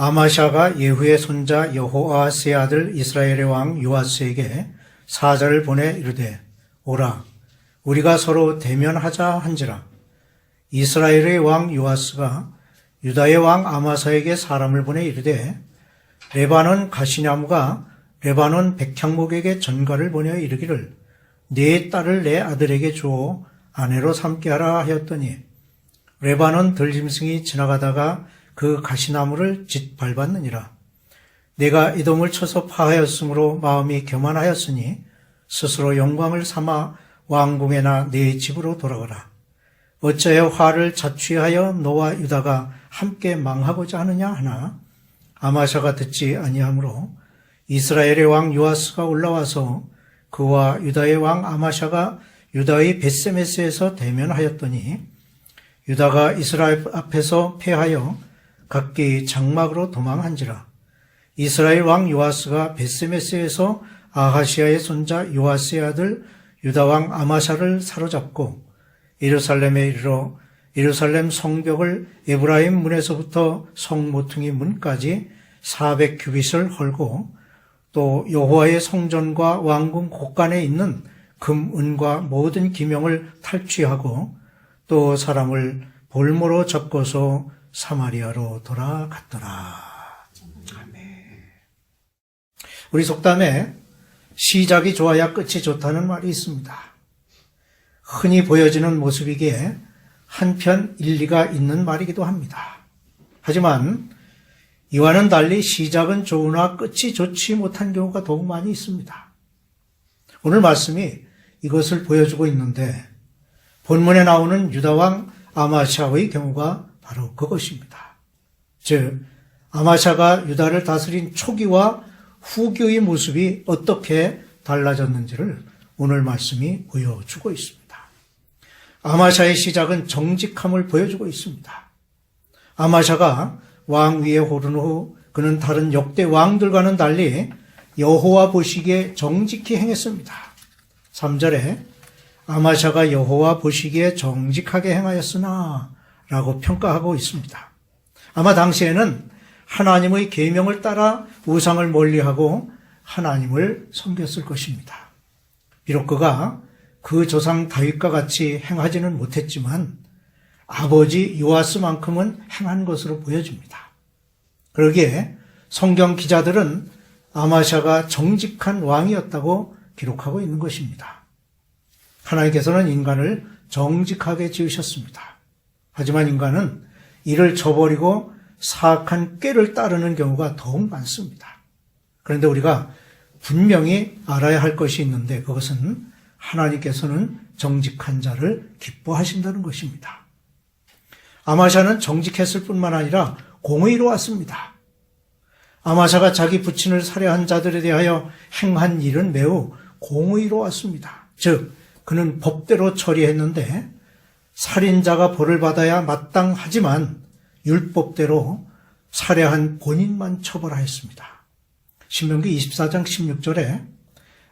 아마샤가 예후의 손자 여호아스의 아들 이스라엘의 왕 요아스에게 사자를 보내 이르되 오라 우리가 서로 대면하자 한지라. 이스라엘의 왕 요아스가 유다의 왕 아마사에게 사람을 보내 이르되 레바논 가시나무가 레바논 백향목에게 전가를 보내어 이르기를 네 딸을 내 아들에게 주어 아내로 삼게 하라 하였더니 레바논 들짐승이 지나가다가 그 가시나무를 짓밟았느니라. 내가 에돔을 쳐서 파하였으므로 마음이 교만하였으니 스스로 영광을 삼아 왕궁에나 네 집으로 돌아가라. 어찌하여 화를 자취하여 너와 유다가 함께 망하고자 하느냐 하나 아마샤가 듣지 아니하므로 이스라엘의 왕 요아스가 올라와서 그와 유다의 왕 아마샤가 유다의 벳세메스에서 대면하였더니 유다가 이스라엘 앞에서 패하여 각기 장막으로 도망한지라. 이스라엘 왕 요아스가 벳세메스에서 아하시아의 손자 요아스의 아들 유다 왕 아마샤를 사로잡고 예루살렘에 이르러 예루살렘 성벽을 에브라임 문에서부터 성 모퉁이 문까지 400규빗을 헐고 또 여호와의 성전과 왕궁 곳간에 있는 금, 은과 모든 기명을 탈취하고 또 사람을 볼모로 잡고서 사마리아로 돌아갔더라. 아멘. 우리 속담에 시작이 좋아야 끝이 좋다는 말이 있습니다. 흔히 보여지는 모습이기에 한편 일리가 있는 말이기도 합니다. 하지만 이와는 달리 시작은 좋으나 끝이 좋지 못한 경우가 더욱 많이 있습니다. 오늘 말씀이 이것을 보여주고 있는데 본문에 나오는 유다왕 아마샤의 경우가 바로 그것입니다. 즉 아마샤가 유다를 다스린 초기와 후기의 모습이 어떻게 달라졌는지를 오늘 말씀이 보여주고 있습니다. 아마샤의 시작은 정직함을 보여주고 있습니다. 아마샤가 왕 위에 오른 후 그는 다른 역대 왕들과는 달리 여호와 보시기에 정직히 행했습니다. 3절에 아마샤가 여호와 보시기에 정직하게 행하였으나 라고 평가하고 있습니다. 아마 당시에는 하나님의 계명을 따라 우상을 멀리하고 하나님을 섬겼을 것입니다. 비록 그가 그 조상 다윗과 같이 행하지는 못했지만 아버지 요아스만큼은 행한 것으로 보여집니다. 그러기에 성경 기자들은 아마샤가 정직한 왕이었다고 기록하고 있는 것입니다. 하나님께서는 인간을 정직하게 지으셨습니다. 하지만 인간은 이를 저버리고 사악한 꾀를 따르는 경우가 더욱 많습니다. 그런데 우리가 분명히 알아야 할 것이 있는데 그것은 하나님께서는 정직한 자를 기뻐하신다는 것입니다. 아마샤는 정직했을 뿐만 아니라 공의로웠습니다. 아마샤가 자기 부친을 살해한 자들에 대하여 행한 일은 매우 공의로웠습니다. 즉 그는 법대로 처리했는데 살인자가 벌을 받아야 마땅하지만 율법대로 살해한 본인만 처벌하였습니다. 신명기 24장 16절에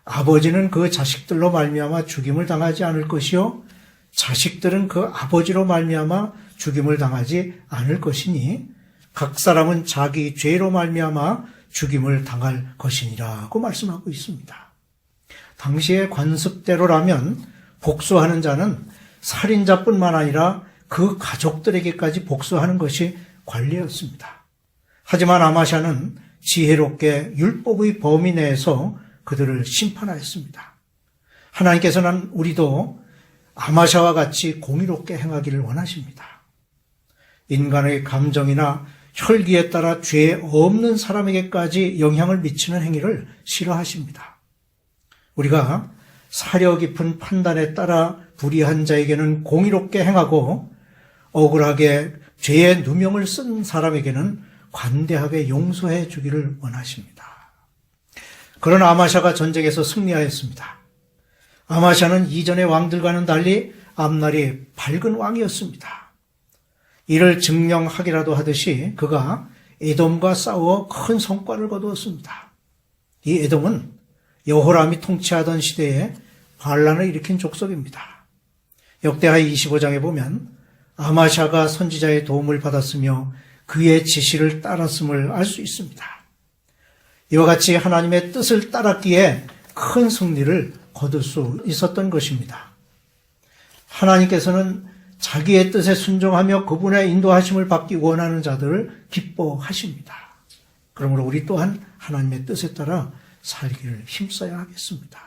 아버지는 그 자식들로 말미암아 죽임을 당하지 않을 것이요 자식들은 그 아버지로 말미암아 죽임을 당하지 않을 것이니 각 사람은 자기 죄로 말미암아 죽임을 당할 것이니라고 말씀하고 있습니다. 당시의 관습대로라면 복수하는 자는 살인자뿐만 아니라 그 가족들에게까지 복수하는 것이 관례였습니다. 하지만 아마샤는 지혜롭게 율법의 범위 내에서 그들을 심판하였습니다. 하나님께서는 우리도 아마샤와 같이 공의롭게 행하기를 원하십니다. 인간의 감정이나 혈기에 따라 죄 없는 사람에게까지 영향을 미치는 행위를 싫어하십니다. 우리가 사려 깊은 판단에 따라 불의한 자에게는 공의롭게 행하고 억울하게 죄의 누명을 쓴 사람에게는 관대하게 용서해 주기를 원하십니다. 그러나 아마샤가 전쟁에서 승리하였습니다. 아마샤는 이전의 왕들과는 달리 앞날이 밝은 왕이었습니다. 이를 증명하기라도 하듯이 그가 에돔과 싸워 큰 성과를 거두었습니다. 이 에돔은 여호람이 통치하던 시대에 반란을 일으킨 족속입니다. 역대하 25장에 보면 아마샤가 선지자의 도움을 받았으며 그의 지시를 따랐음을 알 수 있습니다. 이와 같이 하나님의 뜻을 따랐기에 큰 승리를 거둘 수 있었던 것입니다. 하나님께서는 자기의 뜻에 순종하며 그분의 인도하심을 받기 원하는 자들을 기뻐하십니다. 그러므로 우리 또한 하나님의 뜻에 따라 살기를 힘써야 하겠습니다.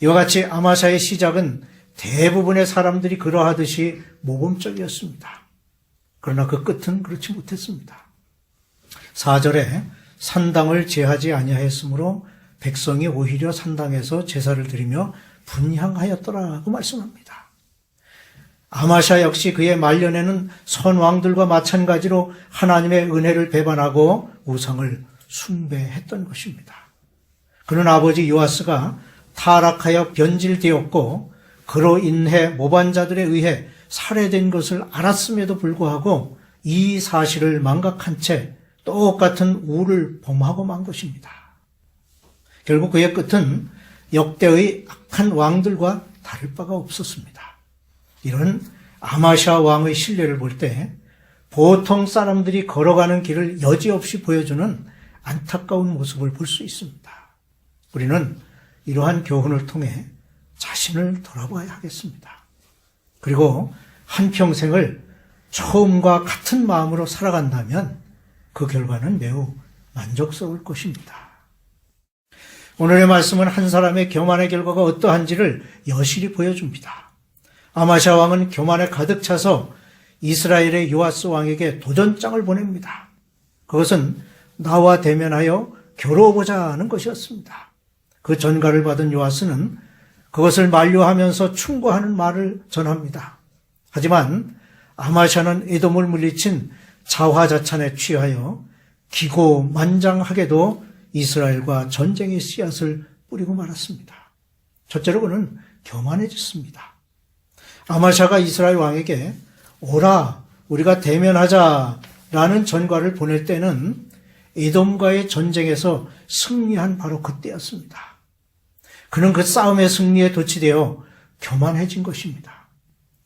이와 같이 아마샤의 시작은 대부분의 사람들이 그러하듯이 모범적이었습니다. 그러나 그 끝은 그렇지 못했습니다. 4절에 산당을 제하지 아니하였으므로 백성이 오히려 산당에서 제사를 드리며 분향하였더라고 말씀합니다. 아마샤 역시 그의 말년에는 선왕들과 마찬가지로 하나님의 은혜를 배반하고 우상을 숭배했던 것입니다. 그는 아버지 요아스가 타락하여 변질되었고 그로 인해 모반자들에 의해 살해된 것을 알았음에도 불구하고 이 사실을 망각한 채 똑같은 우를 범하고 만 것입니다. 결국 그의 끝은 역대의 악한 왕들과 다를 바가 없었습니다. 이런 아마샤 왕의 신뢰를 볼 때 보통 사람들이 걸어가는 길을 여지없이 보여주는 안타까운 모습을 볼 수 있습니다. 우리는 이러한 교훈을 통해 자신을 돌아봐야 하겠습니다. 그리고 한평생을 처음과 같은 마음으로 살아간다면 그 결과는 매우 만족스러울 것입니다. 오늘의 말씀은 한 사람의 교만의 결과가 어떠한지를 여실히 보여줍니다. 아마샤 왕은 교만에 가득 차서 이스라엘의 요아스 왕에게 도전장을 보냅니다. 그것은 나와 대면하여 겨루어보자는 것이었습니다. 그 전가를 받은 요아스는 그것을 만류하면서 충고하는 말을 전합니다. 하지만 아마샤는 에돔을 물리친 자화자찬에 취하여 기고만장하게도 이스라엘과 전쟁의 씨앗을 뿌리고 말았습니다. 첫째로 그는 교만해졌습니다. 아마샤가 이스라엘 왕에게 오라 우리가 대면하자라는 전과를 보낼 때는 에돔과의 전쟁에서 승리한 바로 그때였습니다. 그는 그 싸움의 승리에 도취되어 교만해진 것입니다.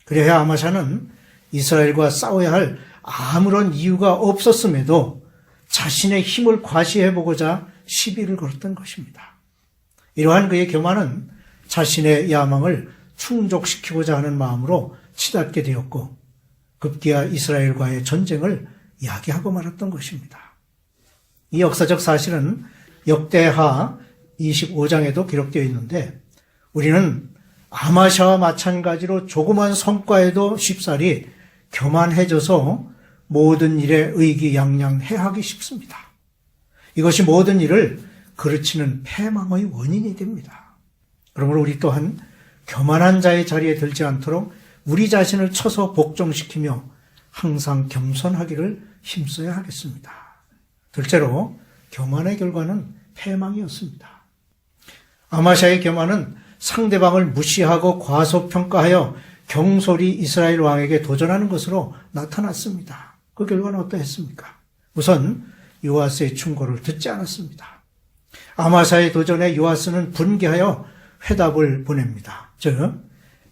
그래야 아마샤는 이스라엘과 싸워야 할 아무런 이유가 없었음에도 자신의 힘을 과시해보고자 시비를 걸었던 것입니다. 이러한 그의 교만은 자신의 야망을 충족시키고자 하는 마음으로 치닫게 되었고 급기야 이스라엘과의 전쟁을 야기하고 말았던 것입니다. 이 역사적 사실은 역대하 25장에도 기록되어 있는데 우리는 아마샤와 마찬가지로 조그만 성과에도 쉽사리 교만해져서 모든 일에 의기양양해하기 쉽습니다. 이것이 모든 일을 그르치는 패망의 원인이 됩니다. 그러므로 우리 또한 교만한 자의 자리에 들지 않도록 우리 자신을 쳐서 복종시키며 항상 겸손하기를 힘써야 하겠습니다. 둘째로 교만의 결과는 패망이었습니다. 아마샤의 교만은 상대방을 무시하고 과소평가하여 경솔히 이스라엘 왕에게 도전하는 것으로 나타났습니다. 그 결과는 어떠했습니까? 우선 요아스의 충고를 듣지 않았습니다. 아마샤의 도전에 요아스는 분개하여 회답을 보냅니다. 즉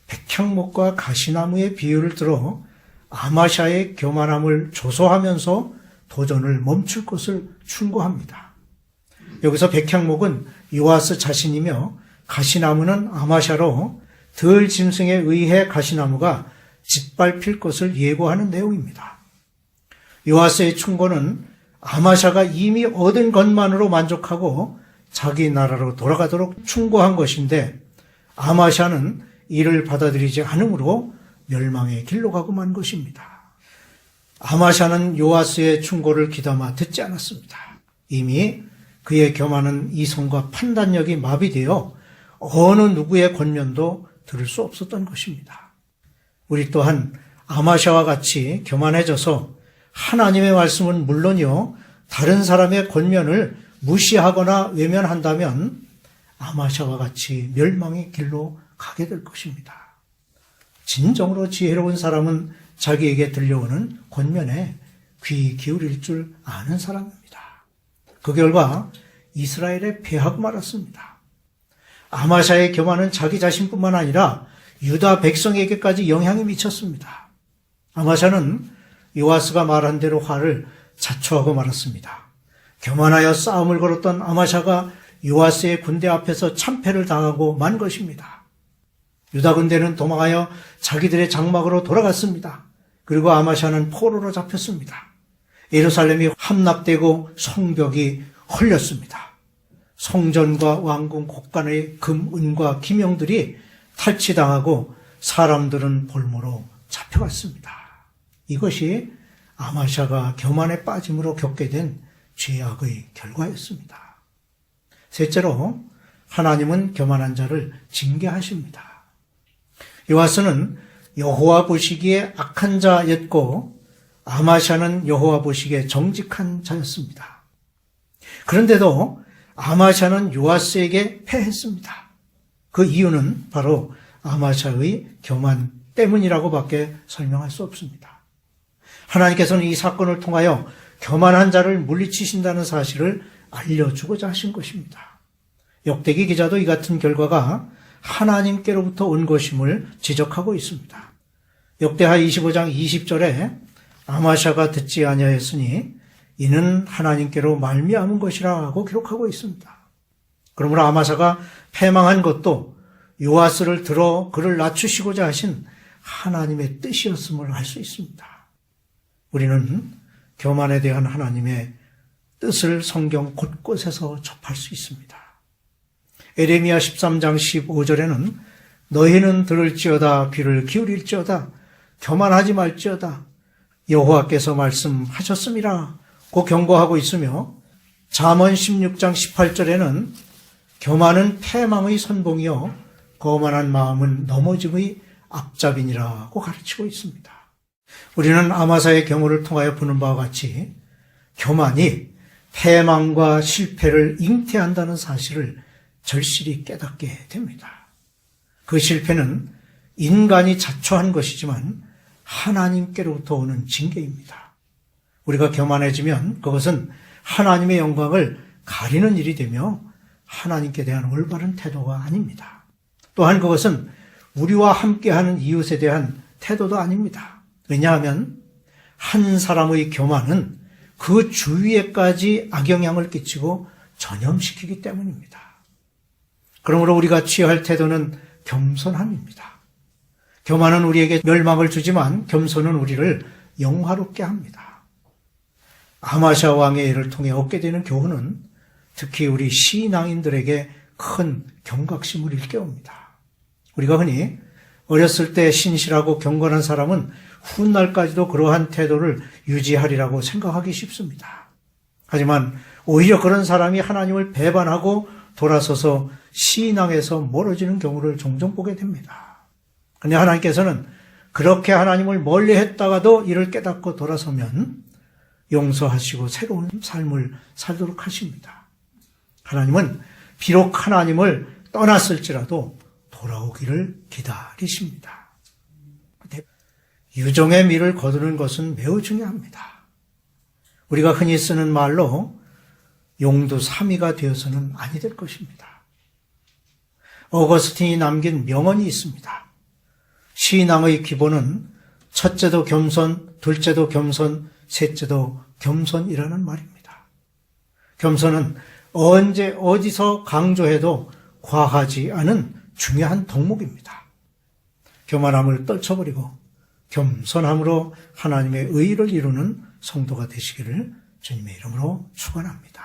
백향목과 가시나무의 비유를 들어 아마샤의 교만함을 조소하면서 도전을 멈출 것을 충고합니다. 여기서 백향목은 요아스 자신이며 가시나무는 아마샤로 들 짐승에 의해 가시나무가 짓밟힐 것을 예고하는 내용입니다. 요아스의 충고는 아마샤가 이미 얻은 것만으로 만족하고 자기 나라로 돌아가도록 충고한 것인데 아마샤는 이를 받아들이지 않으므로 멸망의 길로 가고 만 것입니다. 아마샤는 요아스의 충고를 귀담아 듣지 않았습니다. 이미 그의 교만은 이성과 판단력이 마비되어 어느 누구의 권면도 들을 수 없었던 것입니다. 우리 또한 아마샤와 같이 교만해져서 하나님의 말씀은 물론이요 다른 사람의 권면을 무시하거나 외면한다면 아마샤와 같이 멸망의 길로 가게 될 것입니다. 진정으로 지혜로운 사람은 자기에게 들려오는 권면에 귀 기울일 줄 아는 사람입니다. 그 결과 이스라엘에 패하고 말았습니다. 아마샤의 교만은 자기 자신뿐만 아니라 유다 백성에게까지 영향이 미쳤습니다. 아마샤는 요아스가 말한 대로 화를 자초하고 말았습니다. 교만하여 싸움을 걸었던 아마샤가 요아스의 군대 앞에서 참패를 당하고 만 것입니다. 유다 군대는 도망하여 자기들의 장막으로 돌아갔습니다. 그리고 아마샤는 포로로 잡혔습니다. 예루살렘이 함락되고 성벽이 헐렸습니다. 성전과 왕궁 곳간의 금, 은과 기명들이 탈취당하고 사람들은 볼모로 잡혀갔습니다. 이것이 아마샤가 교만에 빠짐으로 겪게 된 죄악의 결과였습니다. 셋째로 하나님은 교만한 자를 징계하십니다. 요아스는 여호와 보시기에 악한 자였고 아마샤는 여호와 보시기에 정직한 자였습니다. 그런데도 아마샤는 요아스에게 패했습니다. 그 이유는 바로 아마샤의 교만 때문이라고밖에 설명할 수 없습니다. 하나님께서는 이 사건을 통하여 교만한 자를 물리치신다는 사실을 알려주고자 하신 것입니다. 역대기 기자도 이 같은 결과가 하나님께로부터 온 것임을 지적하고 있습니다. 역대하 25장 20절에 아마샤가 듣지 아니하였으니 이는 하나님께로 말미암은 것이라고 기록하고 있습니다. 그러므로 아마샤가 패망한 것도 요아스를 들어 그를 낮추시고자 하신 하나님의 뜻이었음을 알 수 있습니다. 우리는 교만에 대한 하나님의 뜻을 성경 곳곳에서 접할 수 있습니다. 에레미야 13장 15절에는 너희는 들을지어다 귀를 기울일지어다 교만하지 말지어다 여호와께서 말씀하셨음이라고 경고하고 있으며 잠언 16장 18절에는 교만은 패망의 선봉이요 거만한 마음은 넘어짐의 앞잡이니라고 가르치고 있습니다. 우리는 아마사의 경우를 통하여 보는 바와 같이 교만이 패망과 실패를 잉태한다는 사실을 절실히 깨닫게 됩니다. 그 실패는 인간이 자초한 것이지만 하나님께로부터 오는 징계입니다. 우리가 교만해지면 그것은 하나님의 영광을 가리는 일이 되며 하나님께 대한 올바른 태도가 아닙니다. 또한 그것은 우리와 함께하는 이웃에 대한 태도도 아닙니다. 왜냐하면 한 사람의 교만은 그 주위에까지 악영향을 끼치고 전염시키기 때문입니다. 그러므로 우리가 취할 태도는 겸손함입니다. 교만은 우리에게 멸망을 주지만 겸손은 우리를 영화롭게 합니다. 아마샤 왕의 일을 통해 얻게 되는 교훈은 특히 우리 신앙인들에게 큰 경각심을 일깨웁니다. 우리가 흔히 어렸을 때 신실하고 경건한 사람은 훗날까지도 그러한 태도를 유지하리라고 생각하기 쉽습니다. 하지만 오히려 그런 사람이 하나님을 배반하고 돌아서서 신앙에서 멀어지는 경우를 종종 보게 됩니다. 그런데 하나님께서는 그렇게 하나님을 멀리 했다가도 이를 깨닫고 돌아서면 용서하시고 새로운 삶을 살도록 하십니다. 하나님은 비록 하나님을 떠났을지라도 돌아오기를 기다리십니다. 유종의 미를 거두는 것은 매우 중요합니다. 우리가 흔히 쓰는 말로 용두사미가 되어서는 아니 될 것입니다. 어거스틴이 남긴 명언이 있습니다. 신앙의 기본은 첫째도 겸손, 둘째도 겸손, 셋째도 겸손이라는 말입니다. 겸손은 언제 어디서 강조해도 과하지 않은 중요한 덕목입니다. 교만함을 떨쳐버리고 겸손함으로 하나님의 의를 이루는 성도가 되시기를 주님의 이름으로 축원합니다.